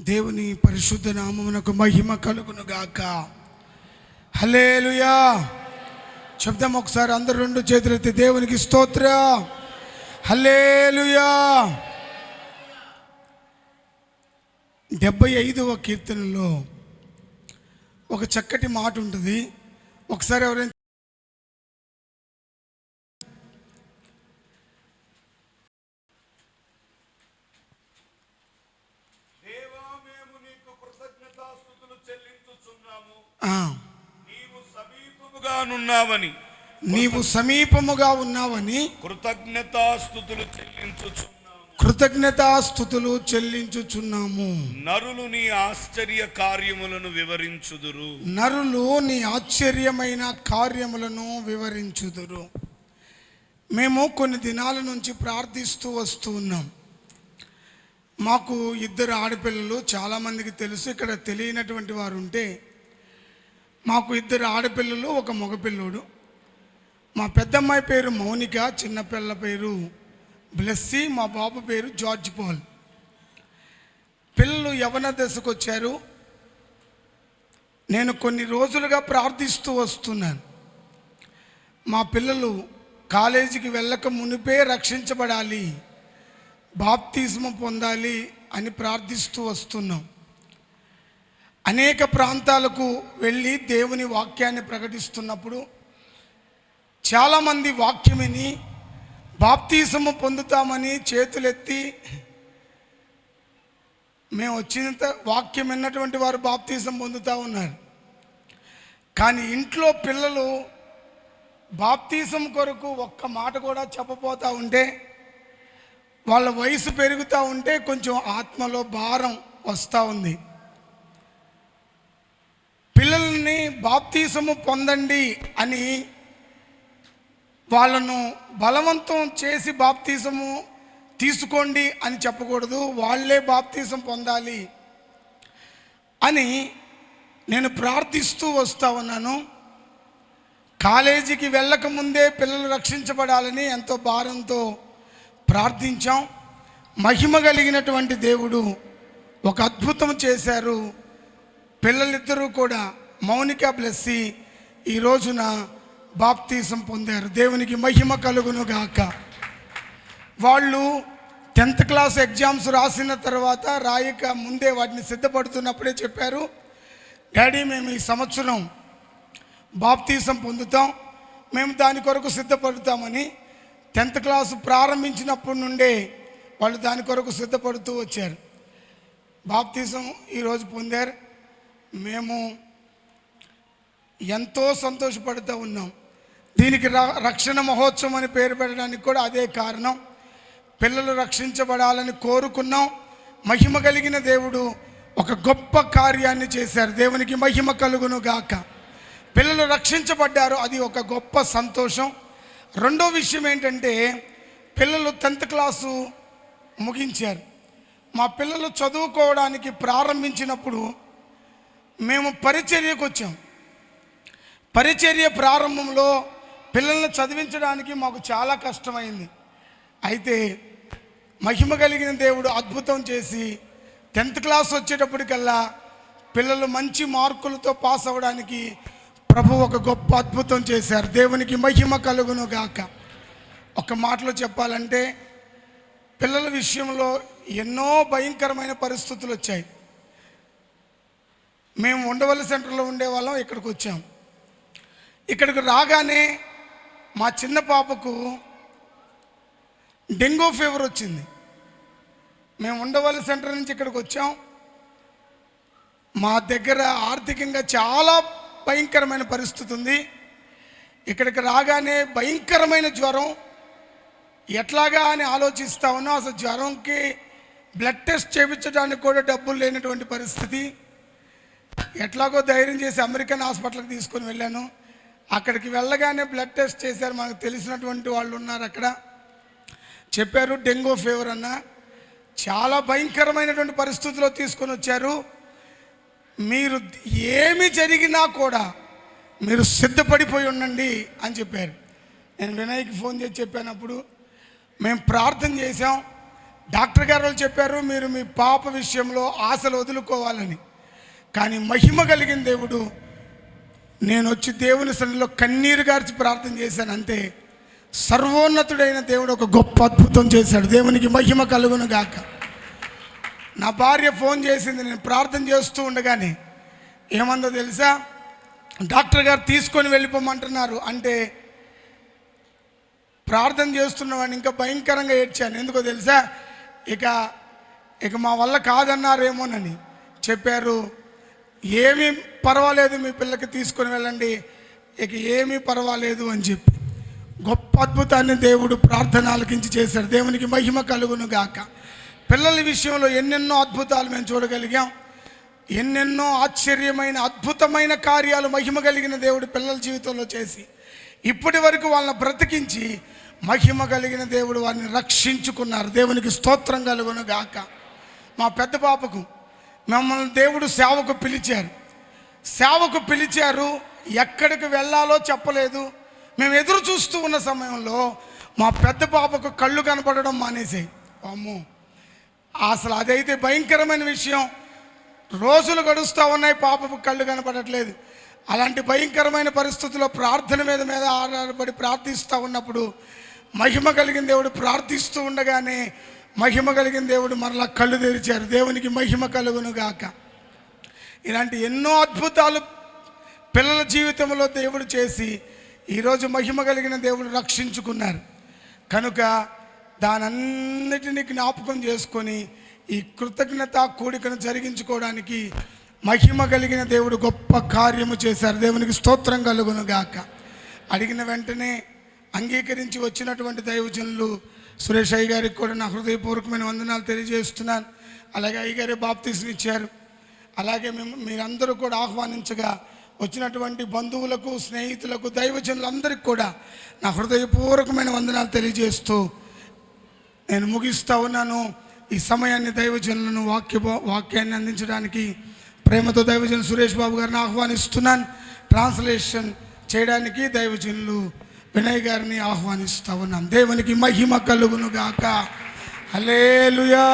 దేవుని పరిశుద్ధ నామమునకు మహిమ కలుగును గాక. హల్లెలూయా. చెప్దాం ఒకసారి అందరూ రెండు చేతులెత్తి దేవునికి స్తోత్రం. హల్లెలూయా. 75వ కీర్తనలో ఒక చక్కటి మాట ఉంటుంది. ఒకసారి ఎవరైనా నీవు సమీపముగా ఉన్నావని కృతజ్ఞతాస్తుతులు చెల్లించుచున్నాము. నరులు నీ ఆశ్చర్య కార్యములను వివరించుదురు. నరులు నీ ఆశ్చర్యమైన కార్యములను వివరించుదురు. మేము కొన్ని దినాల నుంచి ప్రార్థిస్తూ వస్తూ ఉన్నాం. మాకు 2 ఆడపిల్లలు. చాలామందికి తెలుసు, ఇక్కడ తెలియనటువంటి వారు ఉంటే మాకు 2 ఆడపిల్లలు, ఒక మగపిల్లోడు. మా పెద్దమ్మాయి పేరు మౌనిక, చిన్నపిల్ల పేరు బ్లెస్సీ, మా బాబు పేరు జార్జ్ పాల్. పిల్లలు యవ్వన దశకు వచ్చారు. నేను కొన్ని రోజులుగా ప్రార్థిస్తూ వస్తున్నాను. మా పిల్లలు కాలేజీకి వెళ్ళక మునిపే రక్షించబడాలి, బాప్తిస్మం పొందాలి అని ప్రార్థిస్తూ వస్తున్నాం. అనేక ప్రాంతాలకు వెళ్ళి దేవుని వాక్యాన్ని ప్రకటిస్తున్నప్పుడు చాలామంది వాక్యం విని బాప్తిస్మం పొందుతామని చేతులెత్తి, మేము వచ్చినంత వాక్యం విన్నటువంటి వారు బాప్తిస్మం పొందుతూ ఉన్నారు. కానీ ఇంట్లో పిల్లలు బాప్తిస్మం కొరకు ఒక్క మాట కూడా చెప్పబోతూ ఉంటే, వాళ్ళ వయసు పెరుగుతూ ఉంటే కొంచెం ఆత్మలో భారం వస్తూ ఉంది. పిల్లల్ని బాప్తిస్మం పొందండి అని వాళ్ళను బలవంతం చేసి బాప్తిస్మము తీసుకోండి అని చెప్పకూడదు. వాళ్ళే బాప్తిస్మం పొందాలి అని నేను ప్రార్థిస్తూ వస్తూ ఉన్నాను. కాలేజీకి వెళ్ళక ముందే పిల్లలు రక్షించబడాలని ఎంతో భారంతో ప్రార్థించాం. మహిమ కలిగినటువంటి దేవుడు ఒక అద్భుతం చేశారు. పిల్లలిద్దరూ కూడా మౌనిక, బ్లెస్సీ ఈ రోజున బాప్తిస్మం పొందారు. దేవునికి మహిమ కలుగును గాక. వాళ్ళు 10th క్లాస్ ఎగ్జామ్స్ రాసిన తర్వాత రాయక ముందే వాటిని సిద్ధపడుతున్నప్పుడే చెప్పారు, డాడీ మేము ఈ సంవత్సరం బాప్తిస్మం పొందుతాం, మేము దాని కొరకు సిద్ధపడతామని. 10th క్లాస్ ప్రారంభించినప్పటి నుండే వాళ్ళు దాని కొరకు సిద్ధపడుతూ వచ్చారు. బాప్తిస్మం ఈరోజు పొందారు. మేము ఎంతో సంతోషపడుతూ ఉన్నాం. దీనికి రక్షణ మహోత్సవం అని పేరు పెట్టడానికి కూడా అదే కారణం. పిల్లలు రక్షించబడాలని కోరుకున్నాం. మహిమ కలిగిన దేవుడు ఒక గొప్ప కార్యాన్ని చేశారు. దేవునికి మహిమ కలుగును గాక. పిల్లలు రక్షించబడ్డారు, అది ఒక గొప్ప సంతోషం. రెండో విషయం ఏంటంటే, పిల్లలు 10th క్లాసు ముగించారు. మా పిల్లలు చదువుకోవడానికి ప్రారంభించినప్పుడు మేము పరిచర్యకు వచ్చాం. పరిచర్య ప్రారంభంలో పిల్లల్ని చదివించడానికి మాకు చాలా కష్టమైంది. అయితే మహిమ కలిగిన దేవుడు అద్భుతం చేసి 10th క్లాస్ వచ్చేటప్పటికల్లా పిల్లలు మంచి మార్కులతో పాస్ అవ్వడానికి ప్రభు ఒక గొప్ప అద్భుతం చేశారు. దేవునికి మహిమ కలుగును గాక. ఒక మాటలో చెప్పాలంటే, పిల్లల విషయంలో ఎన్నో భయంకరమైన పరిస్థితులు వచ్చాయి. మేము ఉండవల్లి సెంటర్లో ఉండేవాళ్ళం, ఇక్కడికి వచ్చాం. ఇక్కడికి రాగానే మా చిన్న పాపకు డెంగ్యూ ఫీవర్ వచ్చింది. మేము ఉండవల్లి సెంటర్ నుంచి ఇక్కడికి వచ్చాం. మా దగ్గర ఆర్థికంగా చాలా భయంకరమైన పరిస్థితి ఉంది. ఇక్కడికి రాగానే భయంకరమైన జ్వరం. ఎట్లాగా అని ఆలోచిస్తూ ఉన్నాం. అసలు జ్వరంకి బ్లడ్ టెస్ట్ చేయించడానికి కూడా డబ్బులు లేనటువంటి పరిస్థితి. ఎట్లాగో ధైర్యం చేసి అమెరికన్ హాస్పిటల్కి తీసుకొని వెళ్ళాను. అక్కడికి వెళ్ళగానే బ్లడ్ టెస్ట్ చేశారు. మనకు తెలిసినటువంటి వాళ్ళు ఉన్నారు అక్కడ. చెప్పారు డెంగ్యూ ఫీవర్ అన్న. చాలా భయంకరమైనటువంటి పరిస్థితుల్లో తీసుకొని వచ్చారు. మీరు ఏమి జరిగినా కూడా మీరు సిద్ధపడిపోయి ఉండండి అని చెప్పారు. నేను వినయ్కి ఫోన్ చేసి చెప్పానప్పుడు మేము ప్రార్థన చేసాం. డాక్టర్ గారు వాళ్ళు చెప్పారు మీరు మీ పాప విషయంలో ఆశలు వదులుకోవాలని. కానీ మహిమ కలిగిన దేవుడు, నేను వచ్చి దేవుని సన్నిధిలో కన్నీరు గార్చి ప్రార్థన చేశాను అంతే, సర్వోన్నతుడైన దేవుడు ఒక గొప్ప అద్భుతం చేశాడు. దేవునికి మహిమ కలుగును గాక. నా భార్య ఫోన్ చేసింది, నేను ప్రార్థన చేస్తూ ఉండగానే ఏమందో తెలుసా, డాక్టర్ గారు తీసుకొని వెళ్ళిపోమంటున్నారు అంటే ప్రార్థన చేస్తున్నవాడిని ఇంకా భయంకరంగా ఏడ్చాను. ఎందుకో తెలుసా, ఇక మా వల్ల కాదన్నారేమోనని చెప్పారు. ఏమీ పర్వాలేదు, మీ పిల్లకి తీసుకొని వెళ్ళండి, ఇక ఏమీ పర్వాలేదు అని చెప్పి గొప్ప అద్భుతాన్ని దేవుడు ప్రార్థన ఆలకించి చేశాడు. దేవునికి మహిమ కలుగును గాక. పిల్లల విషయంలో ఎన్నెన్నో అద్భుతాలు మేము చూడగలిగాం. ఎన్నెన్నో ఆశ్చర్యమైన అద్భుతమైన కార్యాలు మహిమ కలిగిన దేవుడు పిల్లల జీవితంలో చేసి ఇప్పటి వరకు వాళ్ళని బ్రతికించి మహిమ కలిగిన దేవుడు వారిని రక్షించుకున్నారు. దేవునికి స్తోత్రం కలుగును గాక. మా పెద్ద పాపకు మమ్మల్ని దేవుడు సేవకు పిలిచారు. ఎక్కడికి వెళ్ళాలో చెప్పలేదు. మేము ఎదురు చూస్తూ ఉన్న సమయంలో మా పెద్ద పాపకు కళ్ళు కనపడడం మానేసాయి. అమ్మో, అసలు అదైతే భయంకరమైన విషయం. రోజులు గడుస్తూ ఉన్నాయి, పాపకు కళ్ళు కనపడట్లేదు. అలాంటి భయంకరమైన పరిస్థితుల్లో ప్రార్థన మీద ఆధారపడి ప్రార్థిస్తూ ఉన్నప్పుడు మహిమ కలిగిన దేవుడు ప్రార్థిస్తూ ఉండగానే మహిమ కలిగిన దేవుడు మరలా కళ్ళు తెరిచారు. దేవునికి మహిమ కలుగును గాక. ఇలాంటి ఎన్నో అద్భుతాలు పిల్లల జీవితంలో దేవుడు చేసి ఈరోజు మహిమ కలిగిన దేవుడు రక్షించుకున్నారు. కనుక దానన్నిటినీ జ్ఞాపకం చేసుకొని ఈ కృతజ్ఞత కూడికను జరిగించుకోవడానికి మహిమ కలిగిన దేవుడు గొప్ప కార్యము చేశారు. దేవునికి స్తోత్రం కలుగును గాక. అడిగిన వెంటనే అంగీకరించి వచ్చినటువంటి దైవజనులు సురేష్ అయ్య గారికి కూడా నా హృదయపూర్వకమైన వందనాలు తెలియజేస్తున్నాను. అలాగే అయ్య గారి బాప్తిస్మం ఇచ్చారు. అలాగే మీరందరూ కూడా ఆహ్వానించగా వచ్చినటువంటి బంధువులకు, స్నేహితులకు, దైవజనులందరికీ కూడా నా హృదయపూర్వకమైన వందనాలు తెలియజేస్తూ నేను ముగిస్తూ ఉన్నాను. ఈ సమయాన్ని దైవజనులను వాక్యాన్ని అందించడానికి ప్రేమతో దైవజనులు సురేష్ బాబు గారిని ఆహ్వానిస్తున్నాను. ట్రాన్స్లేషన్ చేయడానికి దైవజనులు వినయ్ గారిని ఆహ్వానిస్తూ ఉన్నాం. దేవునికి మహిమ కలుగును గాక. హల్లెలూయా.